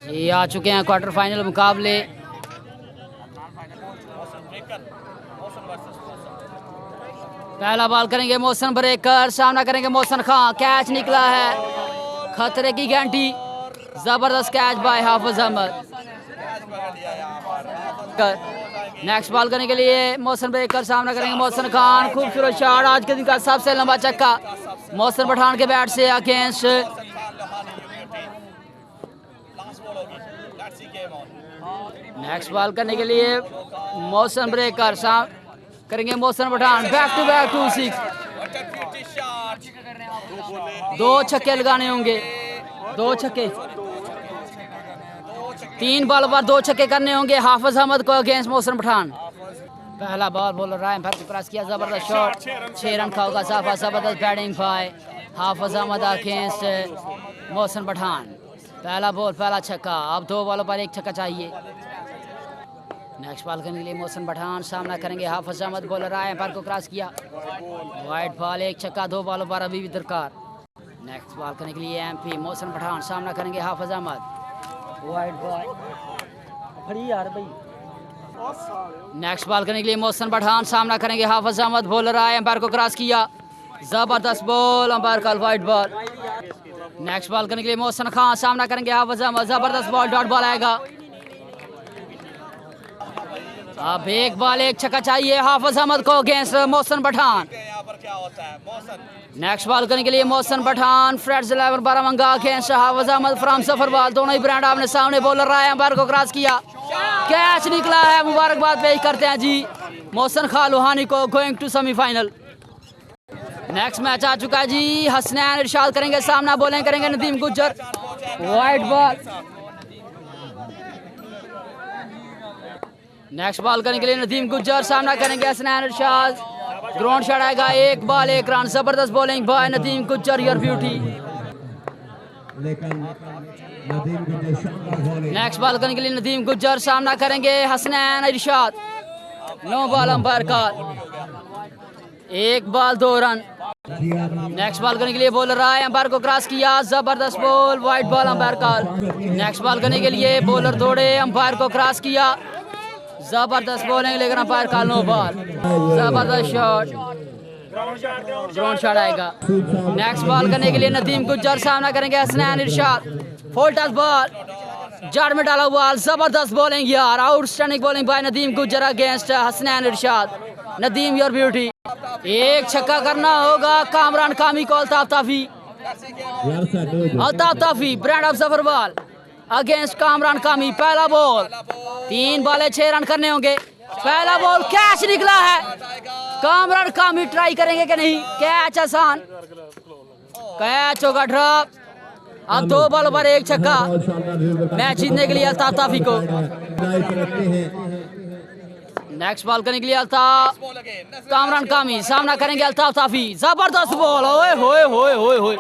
ये आ चुके हैं क्वार्टर फाइनल मुकाबले। पहला बॉल करेंगे मोहसन ब्रेकर, सामना करेंगे मोहसन खान। कैच निकला है, खतरे की घंटी। जबरदस्त catch bye Hafiz Ahmad. Next ball करने के लिए मोहसन ब्रेकर, सामना करेंगे मोहसन खान। खूबसूरत शॉट, आज के दिन का सबसे लंबा चक्का मोहसन पठान के बैट से अगेंस्ट। नेक्स्ट बॉल करने के लिए मोहसन ब्रेकर, करेंगे Mohsin Pathan. Back to back 2-6, 2 छक्के लगाने होंगे, 2 छक्के। 3 बॉल पर 2 छक्के करने होंगे हाफिज अहमद को अगेंस्ट मोहसन पठान। पहला बॉल बॉलर राय भर को क्रॉस किया, जबरदस्त शॉट, 6 रन का होगा साफा। जबरदस्त batting by Hafiz Ahmed against Mohsin Pathan. पहला बॉल, पहला छक्का। अब 2 बॉलों पर 1 छक्का चाहिए। नेक्स्ट बॉल करने के लिए मोहसन पठान, सामना करेंगे हाफिज अहमद। बॉलर राय भर को क्रॉस किया, वाइड बॉल, 1 छक्का। 2 बॉलों पर अभी भी दरकार। नेक्स्ट बॉल करने के लिए एमपी मोहसन पठान, सामना करेंगे हाफिज अहमद। वाइड बॉल खड़ी यार भाई। नेक्स्ट बॉल करने के लिए मोहसन पठान, सामना करेंगे हाफिज अहमद। बॉलर आए, अंपायर को क्रॉस किया, जबरदस्त बॉल, अंपायर का वाइड बॉल। नेक्स्ट बॉल करने के लिए मोहसन खान, सामना करेंगे हाफिज अहमद। जबरदस्त बॉल, डॉट बॉल आएगा। अब 1 बॉल 1 छक्का चाहिए हाफिज अहमद को against Mohsin Pathan. Next ball करने के लिए मोहसन पठान, फ्रेड्स 11 बारामंगा अगेंस्ट हाफिज अहमद फ्रॉम सफरवाल। दोनों ही ब्रांड आपने सामने। बॉलर राय, अंपायर को क्रॉस किया, कैच निकला है। मुबारकबाद पेश करते हैं जी मोहसन खान लोहानी को, going to semifinal. Next match आ चुका है जी। हसनैन इरशाद करेंगे सामना, बॉलिंग करेंगे Nadeem Gujjar. Wide ball. Next ball करने के लिए नदीम गुज्जर, सामना करेंगे हसनैन इरशाद। ग्राउंड शॉट आएगा, 1 बॉल 1 रन। जबरदस्त bowling by Nadeem Gujjar, your beauty. Next ball करने के लिए नदीम गुज्जर, सामना करेंगे हसनैन इरशाद। 9 बॉल, अंपायर का 1 बॉल 2 रन। नेक्स्ट बॉल करने के लिए बॉलर आए, अंपायर को क्रॉस किया, जबरदस्त बॉल, वाइड बॉल, अंपायर का। नेक्स्ट बॉल करने के लिए बॉलर दौड़े, अंपायर को क्रॉस किया, जबरदस्त बॉलिंग, लेकिन अंपायर का 9 बॉल। जबरदस्त शॉट, ग्राउंड शॉट आएगा। नेक्स्ट बॉल करने के लिए नदीम गुज्जर, सामना करेंगे Hasnain Irshad. Full touch ball, जड़ में डाला बॉल, जबरदस्त बॉलिंग यार, outstanding bowling by Nadeem Gujjar against Hasnain Irshad. Nadeem, your beauty. 1 छक्का करना होगा कामरान कामी को। Altaf Tafi, brand of Zafarwal against Kamran Kami. पहला बॉल, 3 बॉल 6 रन करने होंगे। पहला बॉल, कैच निकला है। कामरान कामी ट्राई करेंगे कि नहीं? कैच आसान, कैच होगा ड्रॉप। अब 2 बॉल पर 1 छक्का, मैच जीतने के लिए अल्ताफ ताफी को। नेक्स्ट बॉल करने के लिए अल्ताफ, कामरान कामी, सामना करेंगे अल्ताफ ताफी। जबरदस्त बॉल, ओए होए होए होए होए,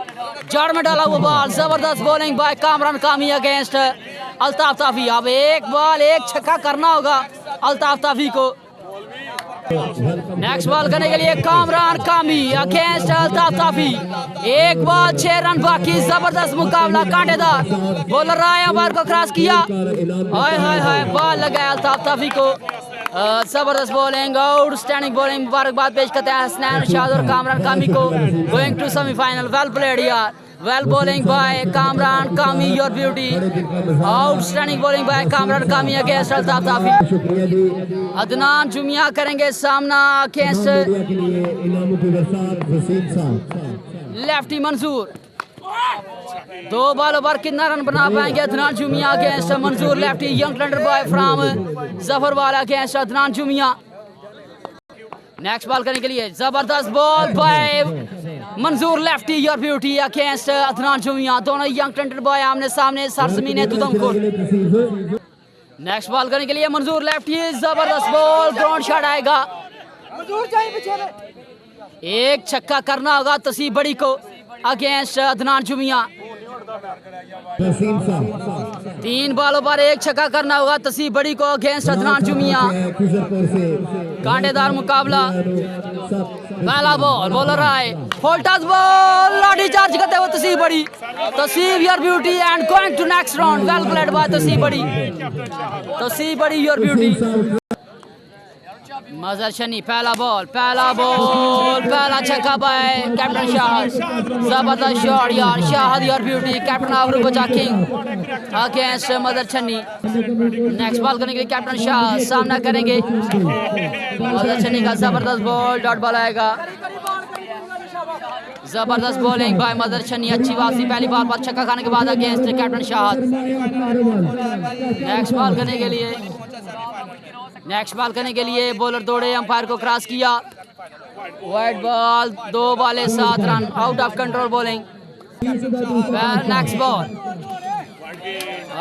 जड़ में डाला वो बॉल। जबरदस्त bowling by Kamran Kami against Altaf toffee. अब 1 बॉल 1 छक्का करना होगा अल्ताफ ताफी को। नेक्स्ट बॉल करने के लिए Kamran Kami against Altaf toffee. 1 ball 6 run बाकी। जबरदस्त मुकाबला, कांटेदार। बॉलर राय, अंपायर को क्रॉस किया, हाय हाय हाय, बॉल लगाया अल्ताफ ताफी को। जबरदस्त बॉलिंग, आउटस्टैंडिंग बॉलिंग, मुबारकबाद पेश करते हैं हसनैन इरशाद और कामरान कामी को, going to semifinal. Well played यार, well bowling by Kamran Kami, your beauty. Outstanding bowling by Kamran Kami against Altaf Tafi. Adnan Jumia करेंगे सामना अगेंस्ट लेफ्टी मंजूर। 2 बॉलों पर कितना रन बना पाएंगे Adnan Jumia against Manzoor lefty, young lander boy from Zafarwal against Adnan Jumia. Next ball करने के लिए जबरदस्त ball by Manzoor lefty, your beauty against Adnan Jumia. दोनों यंग लैंडर बॉय आमने सामने, सरजमीन दुदमपुर। नेक्स्ट बॉल करने के लिए मंजूर लेफ्टी, जबरदस्त बॉल, ग्राउंड शॉट आएगा। 1 छक्का करना होगा तसीब बड़ी को अगेंस्ट अदनान जुमिया। 3 बॉलों पर 1 छक्का करना होगा तसीब बड़ी को अगेंस्ट अदनान जुमिया। कांटेदार मुकाबला। पहला बॉल, बॉलर आए, फुल टच बॉल लाठी चार्ज करते हुए Taseeb Badi Taseeb your beauty and going to next round well played by Taseeb Badi your beauty मजर शनी पहला छक्का बाय कैप्टन शाहद जबरदस्त शॉट यार Shahad your beauty captain our बचा किंग अगेंस्ट मदर छन्नी नेक्स्ट बॉल करने के लिए कैप्टन शाहद सामना करेंगे मदर छन्नी का जबरदस्त बॉल डॉट बॉल आएगा जबरदस्त बॉलिंग बाय मदर छन्नी अच्छी वापसी पहली बार पर छक्का खाने के बाद against captain Shahid next ball करने के लिए बॉलर दौड़े अंपायर को क्रॉस किया वाइड बॉल 2 बॉले 7 run out of control bowling next ball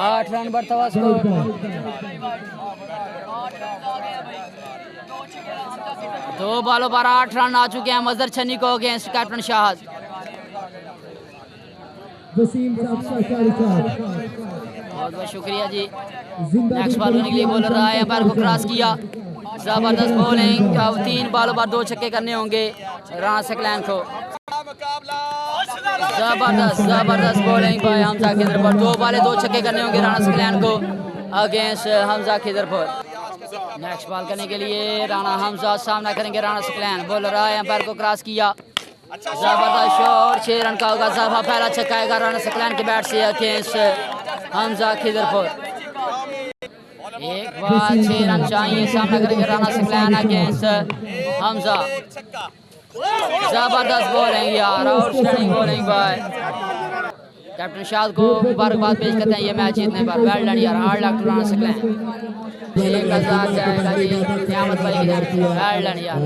8 run बढ़ता स्कोर 2 बॉलों पर 8 रन आ चुके हैं मजर छन्नी को अगेंस्ट कैप्टन शाहद बहुत बहुत शुक्रिया जी नेक्स्ट बॉल करने के लिए बॉलर रहा है अंपायर को क्रॉस किया जबरदस्त बॉलिंग अब 3 बॉलों पर 2 छक्के करने होंगे राणा सकलैन को जबरदस्त बॉलिंग बाय हमजा खिदर पर 2 बॉले 2 छक्के करने होंगे राणा सकलैन को अगेंस्ट हमजा खिदर पर नेक्स्ट बॉल करने के लिए राणा हमजा सामना करेंगे राणा सकलैन बॉलर रहा है अंपायर को क्रॉस किया जबरदस्त शॉट 6 रन का होगा जफा पहला छक्का आएगा राणा सकलैन के बैट से अगेंस्ट हमजा खिदरपुर एक बार 6 रन चाहिए सामना करेंगे राणा सकलैन अगेंस्ट हमजा जबरदस्त बॉलिंग यार outstanding bowling by captain Shahad को मुबारकबाद पेश करते हैं ये मैच जीतने पर वेल डन यार hard luck to Rana Saqlain 1000 जाएगा जी नियामत भाई वेल डन यार